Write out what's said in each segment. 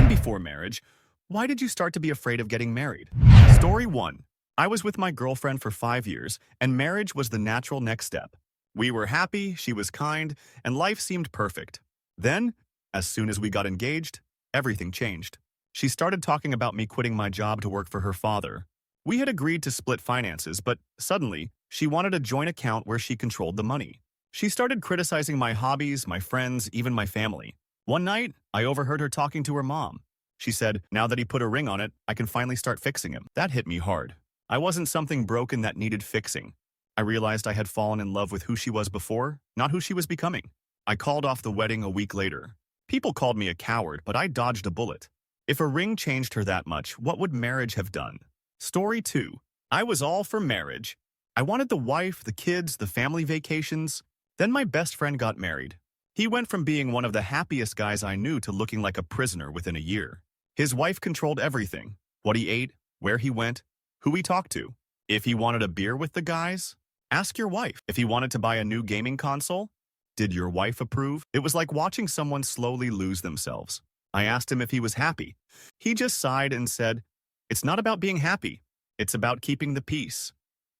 Even before marriage, why did you start to be afraid of getting married? Story 1. I was with my girlfriend for 5 years, and marriage was the natural next step. We were happy, she was kind, and life seemed perfect. Then, as soon as we got engaged, everything changed. She started talking about me quitting my job to work for her father. We had agreed to split finances, but suddenly, she wanted a joint account where she controlled the money. She started criticizing my hobbies, my friends, even my family. One night, I overheard her talking to her mom. She said, "Now that he put a ring on it, I can finally start fixing him." That hit me hard. I wasn't something broken that needed fixing. I realized I had fallen in love with who she was before, not who she was becoming. I called off the wedding a week later. People called me a coward, but I dodged a bullet. If a ring changed her that much, what would marriage have done? Story 2. I was all for marriage. I wanted the wife, the kids, the family vacations. Then my best friend got married. He went from being one of the happiest guys I knew to looking like a prisoner within a year. His wife controlled everything: what he ate, where he went, who he talked to. If he wanted a beer with the guys, ask your wife. If he wanted to buy a new gaming console, did your wife approve? It was like watching someone slowly lose themselves. I asked him if he was happy. He just sighed and said, "It's not about being happy. It's about keeping the peace."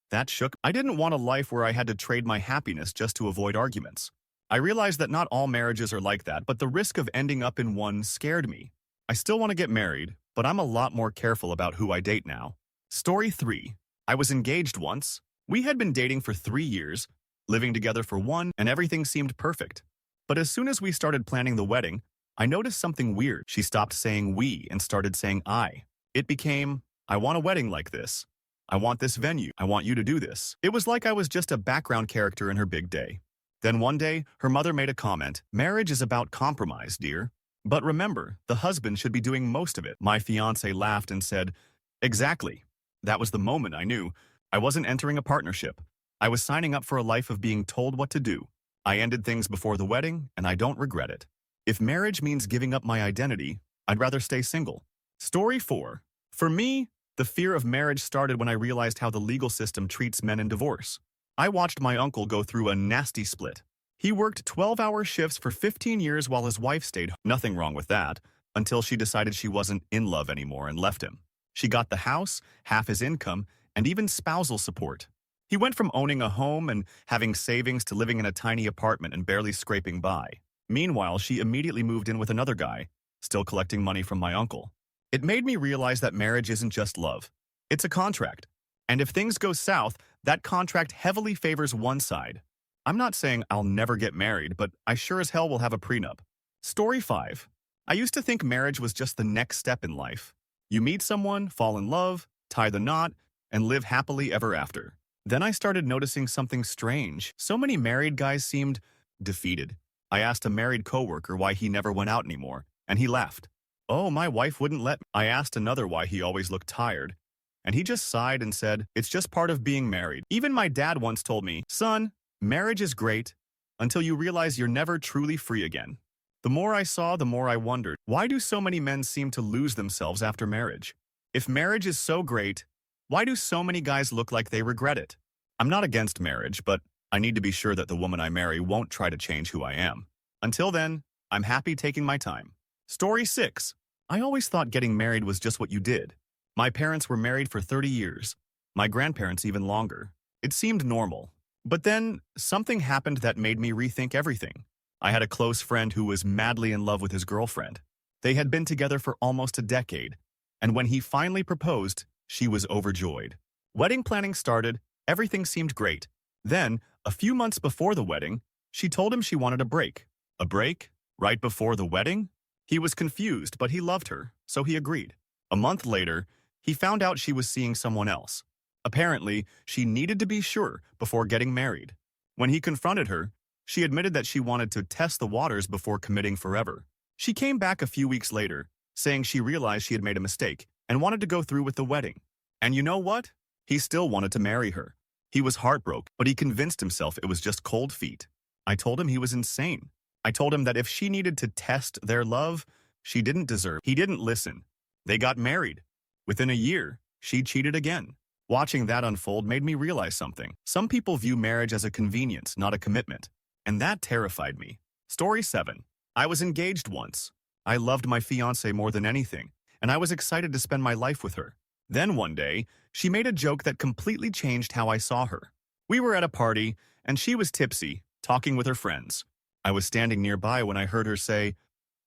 That shook. I didn't want a life where I had to trade my happiness just to avoid arguments. I realized that not all marriages are like that, but the risk of ending up in one scared me. I still want to get married, but I'm a lot more careful about who I date now. Story 3. I was engaged once. We had been dating for 3 years, living together for 1, and everything seemed perfect. But as soon as we started planning the wedding, I noticed something weird. She stopped saying we and started saying I. It became, "I want a wedding like this. I want this venue. I want you to do this." It was like I was just a background character in her big day. Then one day, her mother made a comment, "Marriage is about compromise, dear. But remember, the husband should be doing most of it." My fiancé laughed and said, "Exactly." That was the moment I knew. I wasn't entering a partnership. I was signing up for a life of being told what to do. I ended things before the wedding, and I don't regret it. If marriage means giving up my identity, I'd rather stay single. Story 4. For me, the fear of marriage started when I realized how the legal system treats men in divorce. I watched my uncle go through a nasty split. He worked 12-hour shifts for 15 years while his wife stayed. Nothing wrong with that, until she decided she wasn't in love anymore and left him. She got the house, half his income, and even spousal support. He went from owning a home and having savings to living in a tiny apartment and barely scraping by. Meanwhile, she immediately moved in with another guy, still collecting money from my uncle. It made me realize that marriage isn't just love. It's a contract. And if things go south, that contract heavily favors one side. I'm not saying I'll never get married, but I sure as hell will have a prenup. Story 5. I used to think marriage was just the next step in life. You meet someone, fall in love, tie the knot, and live happily ever after. Then I started noticing something strange. So many married guys seemed defeated. I asked a married coworker why he never went out anymore, and he laughed. "Oh, my wife wouldn't let me." I asked another why he always looked tired, and he just sighed and said, "It's just part of being married." Even my dad once told me, "Son, marriage is great until you realize you're never truly free again." The more I saw, the more I wondered, why do so many men seem to lose themselves after marriage? If marriage is so great, why do so many guys look like they regret it? I'm not against marriage, but I need to be sure that the woman I marry won't try to change who I am. Until then, I'm happy taking my time. Story 6. I always thought getting married was just what you did. My parents were married for 30 years. My grandparents even longer. It seemed normal. But then, something happened that made me rethink everything. I had a close friend who was madly in love with his girlfriend. They had been together for almost a decade, and when he finally proposed, she was overjoyed. Wedding planning started, everything seemed great. Then, a few months before the wedding, she told him she wanted a break. A break? Right before the wedding? He was confused, but he loved her, so he agreed. A month later, he found out she was seeing someone else. Apparently, she needed to be sure before getting married. When he confronted her, she admitted that she wanted to test the waters before committing forever. She came back a few weeks later, saying she realized she had made a mistake and wanted to go through with the wedding. And you know what? He still wanted to marry her. He was heartbroken, but he convinced himself it was just cold feet. I told him he was insane. I told him that if she needed to test their love, she didn't deserve. He didn't listen. They got married. Within a year, she cheated again. Watching that unfold made me realize something. Some people view marriage as a convenience, not a commitment. And that terrified me. Story 7. I was engaged once. I loved my fiancée more than anything, and I was excited to spend my life with her. Then one day, she made a joke that completely changed how I saw her. We were at a party, and she was tipsy, talking with her friends. I was standing nearby when I heard her say,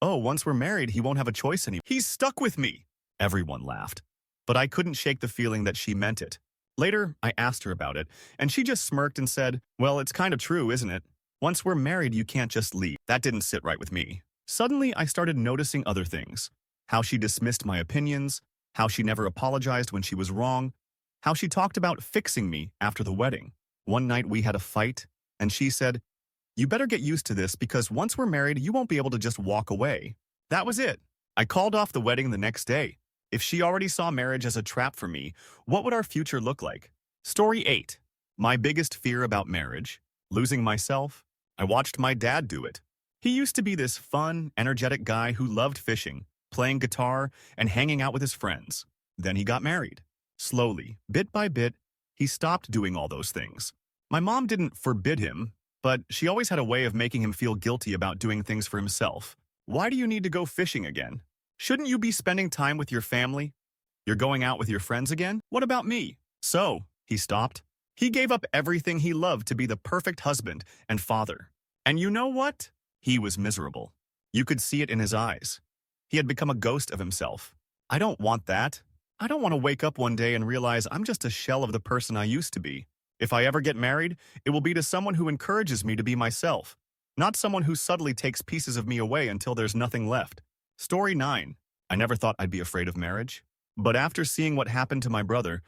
"Oh, once we're married, he won't have a choice anymore." He's stuck with me. Everyone laughed. But I couldn't shake the feeling that she meant it. Later, I asked her about it, and she just smirked and said, "Well, it's kind of true, isn't it? Once we're married, you can't just leave." That didn't sit right with me. Suddenly, I started noticing other things. How she dismissed my opinions, how she never apologized when she was wrong, how she talked about fixing me after the wedding. One night we had a fight, and she said, "You better get used to this because once we're married, you won't be able to just walk away." That was it. I called off the wedding the next day. If she already saw marriage as a trap for me, what would our future look like? Story 8. My biggest fear about marriage. Losing myself. I watched my dad do it. He used to be this fun, energetic guy who loved fishing, playing guitar, and hanging out with his friends. Then he got married. Slowly, bit by bit, he stopped doing all those things. My mom didn't forbid him, but she always had a way of making him feel guilty about doing things for himself. Why do you need to go fishing again? Shouldn't you be spending time with your family? You're going out with your friends again? What about me? So, he stopped. He gave up everything he loved to be the perfect husband and father. And you know what? He was miserable. You could see it in his eyes. He had become a ghost of himself. I don't want that. I don't want to wake up one day and realize I'm just a shell of the person I used to be. If I ever get married, it will be to someone who encourages me to be myself, not someone who subtly takes pieces of me away until there's nothing left. Story 9. I never thought I'd be afraid of marriage. But after seeing what happened to my brother,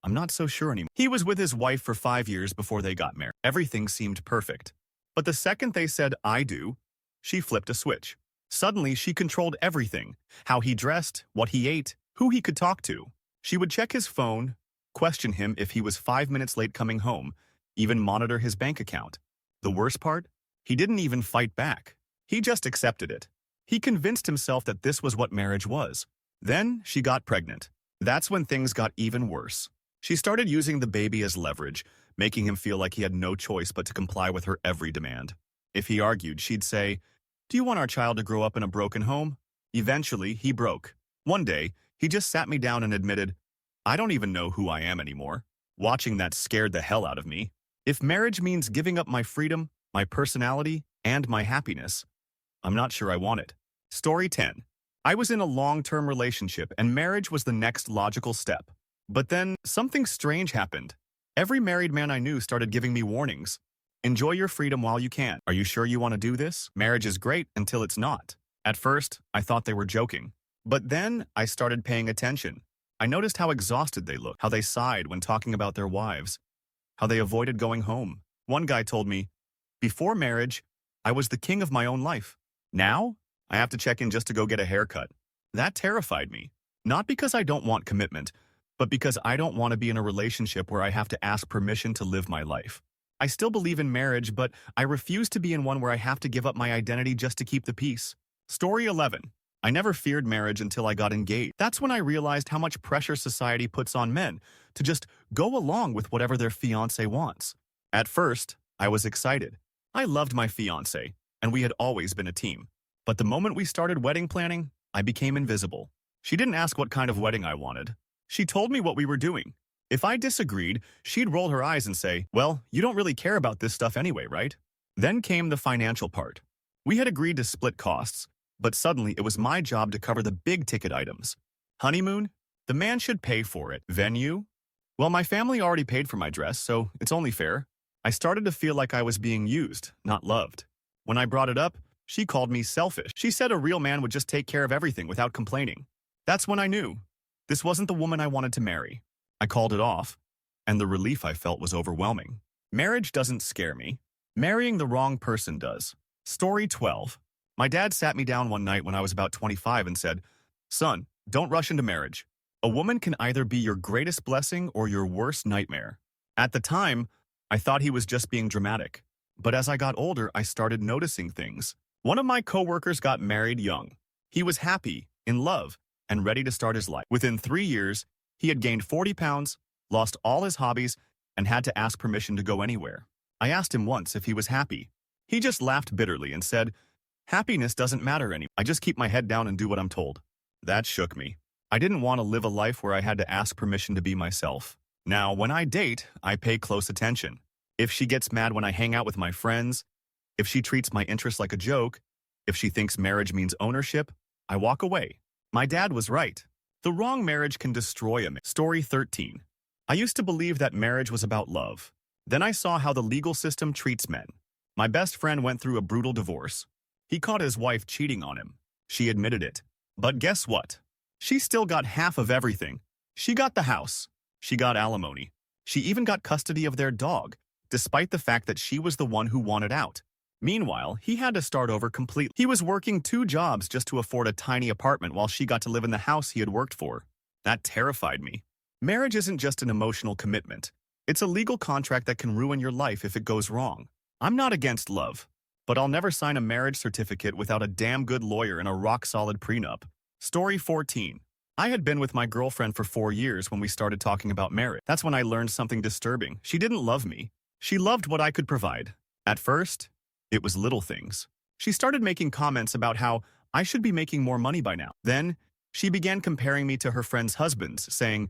I'm not so sure anymore. He was with his wife for 5 years before they got married. Everything seemed perfect. But the second they said, "I do," she flipped a switch. Suddenly, she controlled everything. How he dressed, what he ate, who he could talk to. She would check his phone, question him if he was 5 minutes late coming home, even monitor his bank account. The worst part? He didn't even fight back. He just accepted it. He convinced himself that this was what marriage was. Then she got pregnant. That's when things got even worse. She started using the baby as leverage, making him feel like he had no choice but to comply with her every demand. If he argued, she'd say, "Do you want our child to grow up in a broken home?" Eventually, he broke. One day, he just sat me down and admitted, "I don't even know who I am anymore." Watching that scared the hell out of me. If marriage means giving up my freedom, my personality, and my happiness, I'm not sure I want it. Story 10. I was in a long-term relationship and marriage was the next logical step. But then, something strange happened. Every married man I knew started giving me warnings. Enjoy your freedom while you can. Are you sure you want to do this? Marriage is great until it's not. At first, I thought they were joking. But then, I started paying attention. I noticed how exhausted they looked, how they sighed when talking about their wives, how they avoided going home. One guy told me, "Before marriage, I was the king of my own life. Now, I have to check in just to go get a haircut." That terrified me. Not because I don't want commitment, but because I don't want to be in a relationship where I have to ask permission to live my life. I still believe in marriage, but I refuse to be in one where I have to give up my identity just to keep the peace. Story 11. I never feared marriage until I got engaged. That's when I realized how much pressure society puts on men to just go along with whatever their fiancé wants. At first, I was excited. I loved my fiancé, and we had always been a team. But the moment we started wedding planning, I became invisible. She didn't ask what kind of wedding I wanted. She told me what we were doing. If I disagreed, she'd roll her eyes and say, "Well, you don't really care about this stuff anyway, right?" Then came the financial part. We had agreed to split costs, but suddenly it was my job to cover the big-ticket items. Honeymoon? The man should pay for it. Venue? Well, my family already paid for my dress, so it's only fair. I started to feel like I was being used, not loved. When I brought it up, she called me selfish. She said a real man would just take care of everything without complaining. That's when I knew. This wasn't the woman I wanted to marry. I called it off, and the relief I felt was overwhelming. Marriage doesn't scare me. Marrying the wrong person does. Story 12. My dad sat me down one night when I was about 25 and said, "Son, don't rush into marriage. A woman can either be your greatest blessing or your worst nightmare." At the time, I thought he was just being dramatic. But as I got older, I started noticing things. One of my coworkers got married young. He was happy, in love, and ready to start his life. Within 3 years, he had gained 40 pounds, lost all his hobbies, and had to ask permission to go anywhere. I asked him once if he was happy. He just laughed bitterly and said, Happiness doesn't matter anymore. I just keep my head down and do what I'm told. That shook me. I didn't want to live a life where I had to ask permission to be myself. Now, when I date, I pay close attention. If she gets mad when I hang out with my friends, if she treats my interests like a joke, if she thinks marriage means ownership, I walk away. My dad was right. The wrong marriage can destroy a man. Story 13. I used to believe that marriage was about love. Then I saw how the legal system treats men. My best friend went through a brutal divorce. He caught his wife cheating on him. She admitted it. But guess what? She still got half of everything. She got the house. She got alimony. She even got custody of their dog, despite the fact that she was the one who wanted out. Meanwhile, he had to start over completely. He was working 2 jobs just to afford a tiny apartment while she got to live in the house he had worked for. That terrified me. Marriage isn't just an emotional commitment. It's a legal contract that can ruin your life if it goes wrong. I'm not against love, but I'll never sign a marriage certificate without a damn good lawyer and a rock-solid prenup. Story 14. I had been with my girlfriend for 4 years when we started talking about marriage. That's when I learned something disturbing. She didn't love me. She loved what I could provide. At first, it was little things. She started making comments about how I should be making more money by now. Then, she began comparing me to her friends' husbands, saying,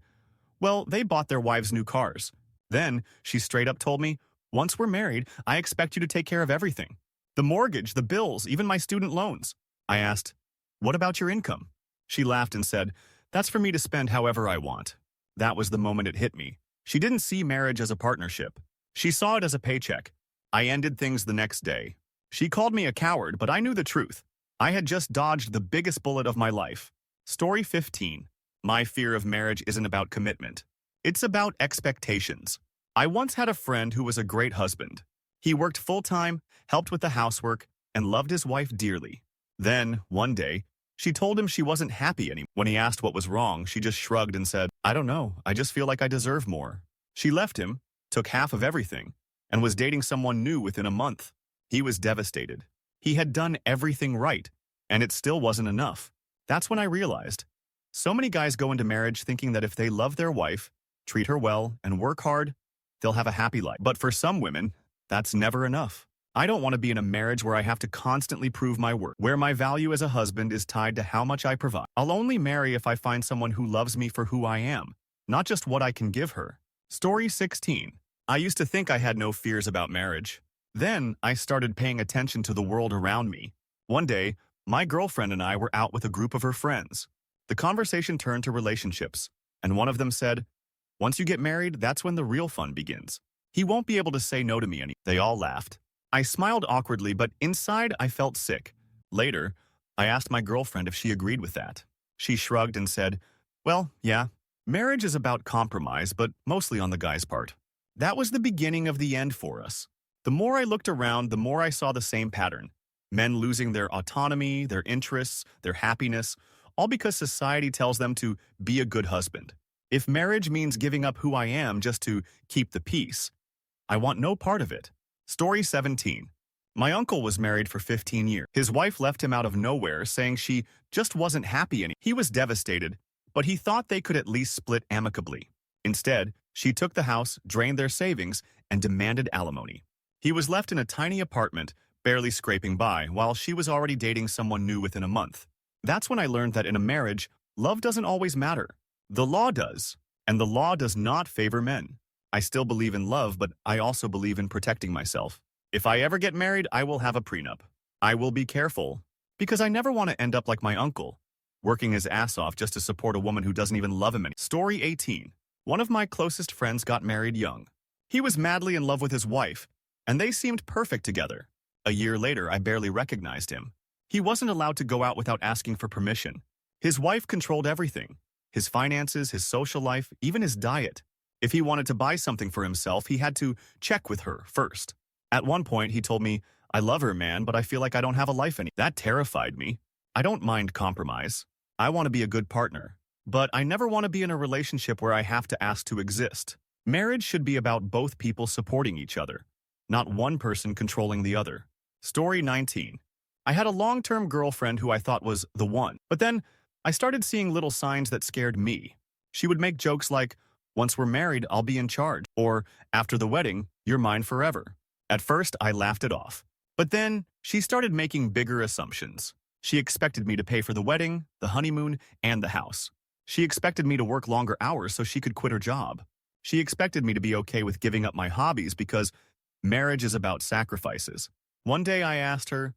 well, they bought their wives new cars. Then, she straight up told me, once we're married, I expect you to take care of everything. The mortgage, the bills, even my student loans. I asked, what about your income? She laughed and said, that's for me to spend however I want. That was the moment it hit me. She didn't see marriage as a partnership. She saw it as a paycheck. I ended things the next day. She called me a coward, but I knew the truth. I had just dodged the biggest bullet of my life. Story 15. My fear of marriage isn't about commitment. It's about expectations. I once had a friend who was a great husband. He worked full-time, helped with the housework, and loved his wife dearly. Then, one day, she told him she wasn't happy anymore. When he asked what was wrong, she just shrugged and said, I don't know, I just feel like I deserve more. She left him, took half of everything, and was dating someone new within a month. He was devastated. He had done everything right, and it still wasn't enough. That's when I realized. So many guys go into marriage thinking that if they love their wife, treat her well, and work hard, they'll have a happy life. But for some women, that's never enough. I don't want to be in a marriage where I have to constantly prove my worth, where my value as a husband is tied to how much I provide. I'll only marry if I find someone who loves me for who I am, not just what I can give her. Story 16. I used to think I had no fears about marriage. Then, I started paying attention to the world around me. One day, my girlfriend and I were out with a group of her friends. The conversation turned to relationships, and one of them said, once you get married, that's when the real fun begins. He won't be able to say no to me anymore. They all laughed. I smiled awkwardly, but inside I felt sick. Later, I asked my girlfriend if she agreed with that. She shrugged and said, well, yeah, marriage is about compromise, but mostly on the guy's part. That was the beginning of the end for us. The more I looked around, the more I saw the same pattern. Men losing their autonomy, their interests, their happiness, all because society tells them to be a good husband. If marriage means giving up who I am just to keep the peace, I want no part of it. Story 17. My uncle was married for 15 years. His wife left him out of nowhere, saying she just wasn't happy anymore. He was devastated, but he thought they could at least split amicably. Instead, she took the house, drained their savings, and demanded alimony. He was left in a tiny apartment, barely scraping by, while she was already dating someone new within a month. That's when I learned that in a marriage, love doesn't always matter. The law does, and the law does not favor men. I still believe in love, but I also believe in protecting myself. If I ever get married, I will have a prenup. I will be careful, because I never want to end up like my uncle, working his ass off just to support a woman who doesn't even love him anymore. Story 18. One of my closest friends got married young. He was madly in love with his wife, and they seemed perfect together. A year later, I barely recognized him. He wasn't allowed to go out without asking for permission. His wife controlled everything. His finances, his social life, even his diet. If he wanted to buy something for himself, he had to check with her first. At one point, he told me, I love her, man, but I feel like I don't have a life anymore. That terrified me. I don't mind compromise. I want to be a good partner. But I never want to be in a relationship where I have to ask to exist. Marriage should be about both people supporting each other, not one person controlling the other. Story 19. I had a long-term girlfriend who I thought was the one. But then, I started seeing little signs that scared me. She would make jokes like, once we're married, I'll be in charge. Or, after the wedding, you're mine forever. At first, I laughed it off. But then, she started making bigger assumptions. She expected me to pay for the wedding, the honeymoon, and the house. She expected me to work longer hours so she could quit her job. She expected me to be okay with giving up my hobbies because marriage is about sacrifices. One day I asked her,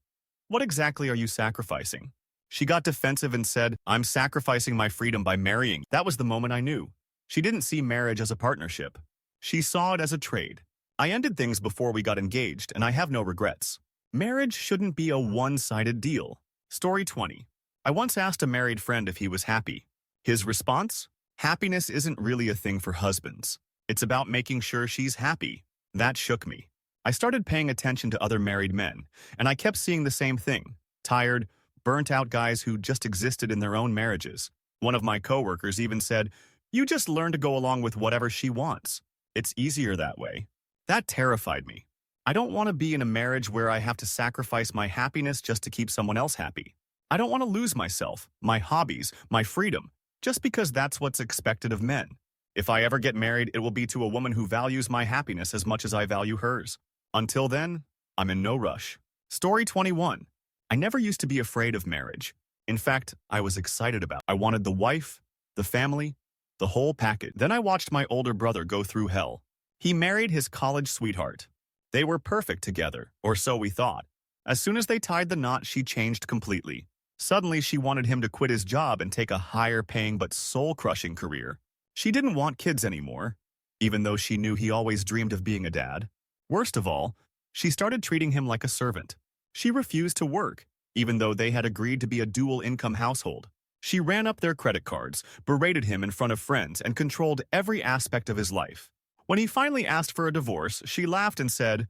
"What exactly are you sacrificing?" She got defensive and said, "I'm sacrificing my freedom by marrying." That was the moment I knew. She didn't see marriage as a partnership. She saw it as a trade. I ended things before we got engaged, and I have no regrets. Marriage shouldn't be a one-sided deal. Story 20. I once asked a married friend if he was happy. His response? Happiness isn't really a thing for husbands. It's about making sure she's happy. That shook me. I started paying attention to other married men, and I kept seeing the same thing. Tired, burnt-out guys who just existed in their own marriages. One of my coworkers even said, "You just learn to go along with whatever she wants. It's easier that way." That terrified me. I don't want to be in a marriage where I have to sacrifice my happiness just to keep someone else happy. I don't want to lose myself, my hobbies, my freedom, just because that's what's expected of men. If I ever get married, it will be to a woman who values my happiness as much as I value hers. Until then, I'm in no rush. Story 21. I never used to be afraid of marriage. In fact, I was excited about it. I wanted the wife, the family, the whole package. Then I watched my older brother go through hell. He married his college sweetheart. They were perfect together, or so we thought. As soon as they tied the knot, she changed completely. Suddenly, she wanted him to quit his job and take a higher-paying but soul-crushing career. She didn't want kids anymore, even though she knew he always dreamed of being a dad. Worst of all, she started treating him like a servant. She refused to work, even though they had agreed to be a dual-income household. She ran up their credit cards, berated him in front of friends, and controlled every aspect of his life. When he finally asked for a divorce, she laughed and said,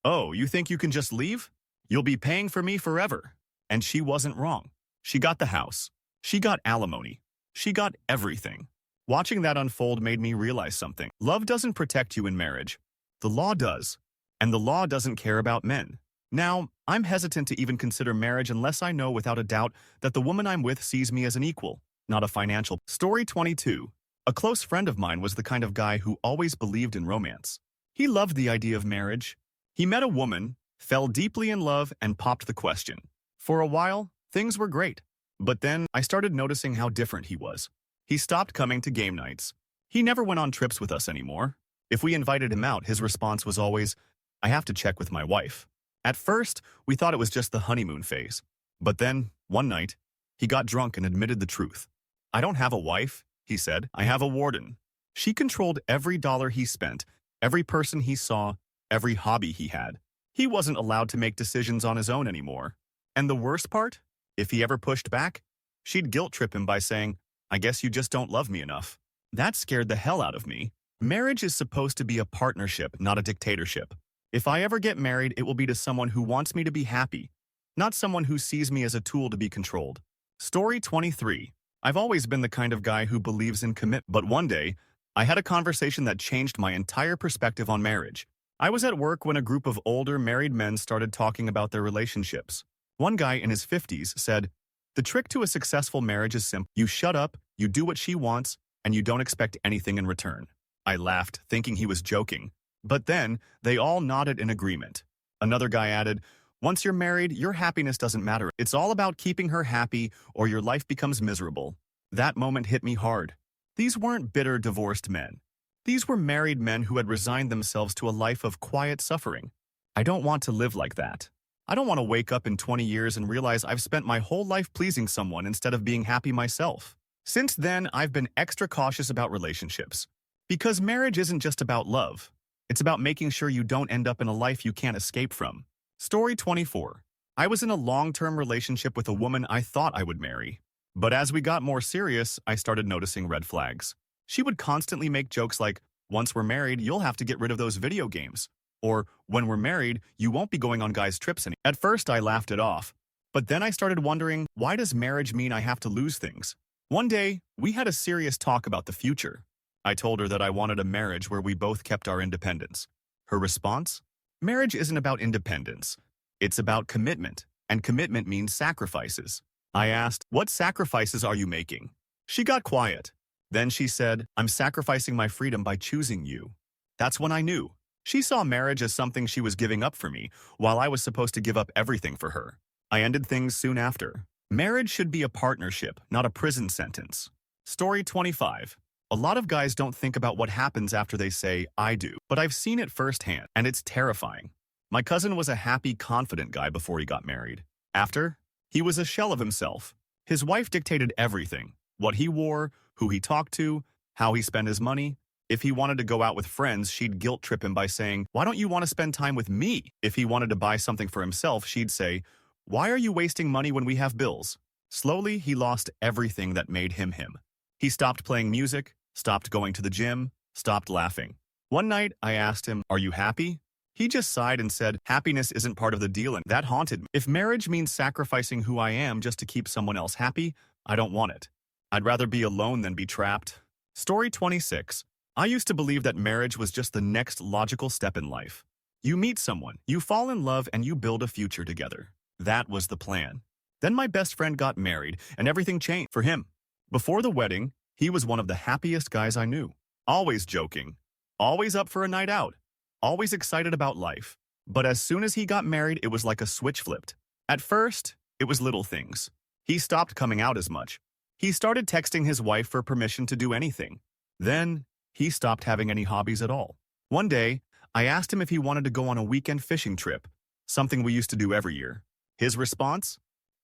"Oh, you think you can just leave? You'll be paying for me forever." And she wasn't wrong. She got the house. She got alimony. She got everything. Watching that unfold made me realize something. Love doesn't protect you in marriage. The law does. And the law doesn't care about men. Now, I'm hesitant to even consider marriage unless I know without a doubt that the woman I'm with sees me as an equal, not a financial. Story 22. A close friend of mine was the kind of guy who always believed in romance. He loved the idea of marriage. He met a woman, fell deeply in love, and popped the question. For a while, things were great. But then I started noticing how different he was. He stopped coming to game nights. He never went on trips with us anymore. If we invited him out, his response was always, "I have to check with my wife." At first, we thought it was just the honeymoon phase. But then, one night, he got drunk and admitted the truth. "I don't have a wife," he said. "I have a warden." She controlled every dollar he spent, every person he saw, every hobby he had. He wasn't allowed to make decisions on his own anymore. And the worst part? If he ever pushed back, she'd guilt-trip him by saying, "I guess you just don't love me enough." That scared the hell out of me. Marriage is supposed to be a partnership, not a dictatorship. If I ever get married, it will be to someone who wants me to be happy, not someone who sees me as a tool to be controlled. Story 23. I've always been the kind of guy who believes in commitment, but one day, I had a conversation that changed my entire perspective on marriage. I was at work when a group of older married men started talking about their relationships. One guy in his 50s said, "The trick to a successful marriage is simple. You shut up, you do what she wants, and you don't expect anything in return." I laughed, thinking he was joking. But then, they all nodded in agreement. Another guy added, "Once you're married, your happiness doesn't matter. It's all about keeping her happy or your life becomes miserable." That moment hit me hard. These weren't bitter divorced men. These were married men who had resigned themselves to a life of quiet suffering. I don't want to live like that. I don't want to wake up in 20 years and realize I've spent my whole life pleasing someone instead of being happy myself. Since then, I've been extra cautious about relationships. Because marriage isn't just about love. It's about making sure you don't end up in a life you can't escape from. Story 24. I was in a long-term relationship with a woman I thought I would marry. But as we got more serious, I started noticing red flags. She would constantly make jokes like, "Once we're married, you'll have to get rid of those video games." Or, "When we're married, you won't be going on guys' trips anymore." At first, I laughed it off. But then I started wondering, why does marriage mean I have to lose things? One day, we had a serious talk about the future. I told her that I wanted a marriage where we both kept our independence. Her response? Marriage isn't about independence. It's about commitment, and commitment means sacrifices. I asked, "What sacrifices are you making?" She got quiet. Then she said, "I'm sacrificing my freedom by choosing you." That's when I knew. She saw marriage as something she was giving up for me, while I was supposed to give up everything for her. I ended things soon after. Marriage should be a partnership, not a prison sentence. Story 25. A lot of guys don't think about what happens after they say, I do, but I've seen it firsthand, and it's terrifying. My cousin was a happy, confident guy before he got married. After, he was a shell of himself. His wife dictated everything: what he wore, who he talked to, how he spent his money. If he wanted to go out with friends, she'd guilt trip him by saying, why don't you want to spend time with me? If he wanted to buy something for himself, she'd say, why are you wasting money when we have bills? Slowly, he lost everything that made him him. He stopped playing music, stopped going to the gym, stopped laughing. One night, I asked him, are you happy? He just sighed and said, happiness isn't part of the deal, and that haunted me. If marriage means sacrificing who I am just to keep someone else happy, I don't want it. I'd rather be alone than be trapped. Story 26. I used to believe that marriage was just the next logical step in life. You meet someone, you fall in love, and you build a future together. That was the plan. Then my best friend got married, and everything changed for him. Before the wedding, he was one of the happiest guys I knew. Always joking, always up for a night out, always excited about life. But as soon as he got married, it was like a switch flipped. At first, it was little things. He stopped coming out as much. He started texting his wife for permission to do anything. Then, he stopped having any hobbies at all. One day, I asked him if he wanted to go on a weekend fishing trip, something we used to do every year. His response?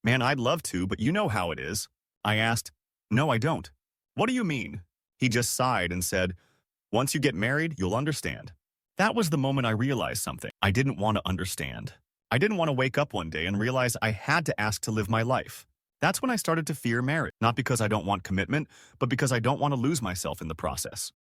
Man, I'd love to, but you know how it is. I asked, no, I don't. What do you mean? He just sighed and said, once you get married, you'll understand. That was the moment I realized something. I didn't want to understand. I didn't want to wake up one day and realize I had to ask to live my life. That's when I started to fear marriage, not because I don't want commitment, but because I don't want to lose myself in the process.